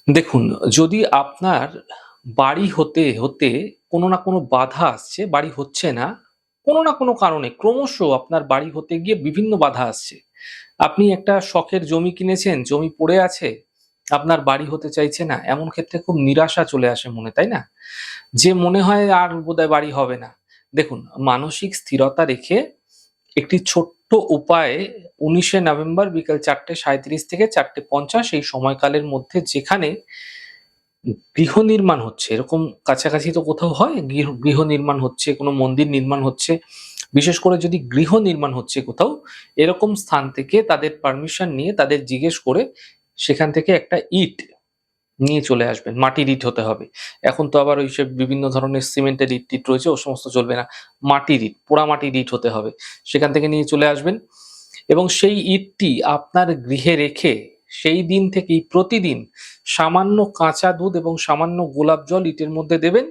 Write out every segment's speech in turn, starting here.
দেখুন, যদি আপনার বাড়ি হতে, হতে কোনো না কোনো বাধা আসছে, বাড়ি হচ্ছে না, কোনো না কোনো কারণে ক্রমশ আপনার বাড়ি হতে গিয়ে বিভিন্ন বাধা আসছে। আপনি একটা শখের জমি কিনেছেন, জমি পড়ে আছে, আপনার বাড়ি হতে চাইছে না। এমন ক্ষেত্রে খুব নিরাশা চলে আসে মনে, তাই না? যে মনে হয় আর বোধহয় বাড়ি হবে না। দেখুন, মানসিক স্থিরতা রেখে একটি ছোট্ট উপায়ে ১৯শে নভেম্বর বিকেল ৪:৩৭ থেকে ৪:৫০ এই সময়কালের মধ্যে যেখানে গৃহ নির্মাণ হচ্ছে, এরকম কাছাকাছি তো কোথাও হয়? গৃহ নির্মাণ হচ্ছে, কোনো মন্দির নির্মাণ হচ্ছে। বিশেষ করে যদি গৃহ নির্মাণ হচ্ছে কোথাও, এরকম স্থান থেকে তাদের পারমিশন নিয়ে তাদের জিজ্ঞেস করে সেখান থেকে একটা ইট নিয়ে চলে আসবেন। মাটির ইট হতে হবে। এখন তো আবার ওইসব বিভিন্ন ধরনের সিমেন্টের ইট-টিট রয়েছে, ও সমস্ত চলবে না। মাটির ইট, পোড়ামাটির ইট হতে হবে। সেখান থেকে নিয়ে চলে আসবেন এবং সেই ইটটি আপনার গৃহে রেখে সেই দিন থেকেই প্রতিদিন সামান্য কাঁচা দুধ এবং সামান্য গোলাপ জল ইটের মধ্যে দেবেন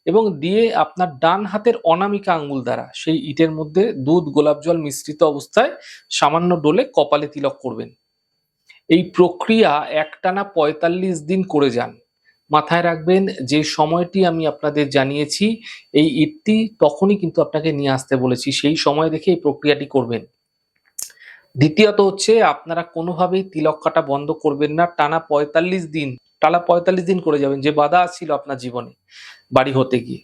এবং দিয়ে আপনার ডান হাতের অনামিকা আঙ্গুল দ্বারা সেই ইটের মধ্যে দুধ, গোলাপ জল মিশ্রিত অবস্থায় সামান্য ডলে কপালে তিলক করবেন। এই প্রক্রিয়া একটানা ৪৫ দিন করে যান। মাথায় রাখবেন যে সময়টি আমি আপনাদের জানিয়েছি, এই ইটটি তখনই কিন্তু আপনাকে নিয়ে আসতে বলেছি। সেই সময় দেখে এই প্রক্রিয়াটি করবেন। দ্বিতীয়ত হচ্ছে আপনারা কোনোভাবেই তিলক কাটা বন্ধ করবেন না। টানা ৪৫ দিন করে যাবেন। যে বাধা আসছিল আপনার জীবনে বাড়ি হতে গিয়ে,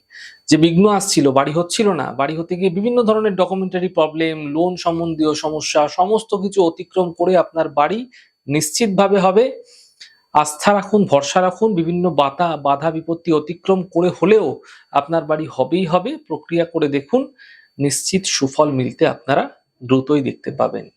যে বিঘ্ন আসছিল, বাড়ি হচ্ছিল না, বাড়ি হতে গিয়ে বিভিন্ন ধরনের ডকুমেন্টারি প্রবলেম, লোন সম্বন্ধীয় সমস্যা সমস্ত কিছু অতিক্রম করে আপনার বাড়ি নিশ্চিতভাবে হবে। আস্থা রাখুন, ভরসা রাখুন। বিভিন্ন বাধা বিপত্তি অতিক্রম করে হলেও আপনার বাড়ি হবেই হবে। প্রক্রিয়া করে দেখুন। নিশ্চিত সুফল মিলতে আপনারা দ্রুতই দেখতে পাবেন।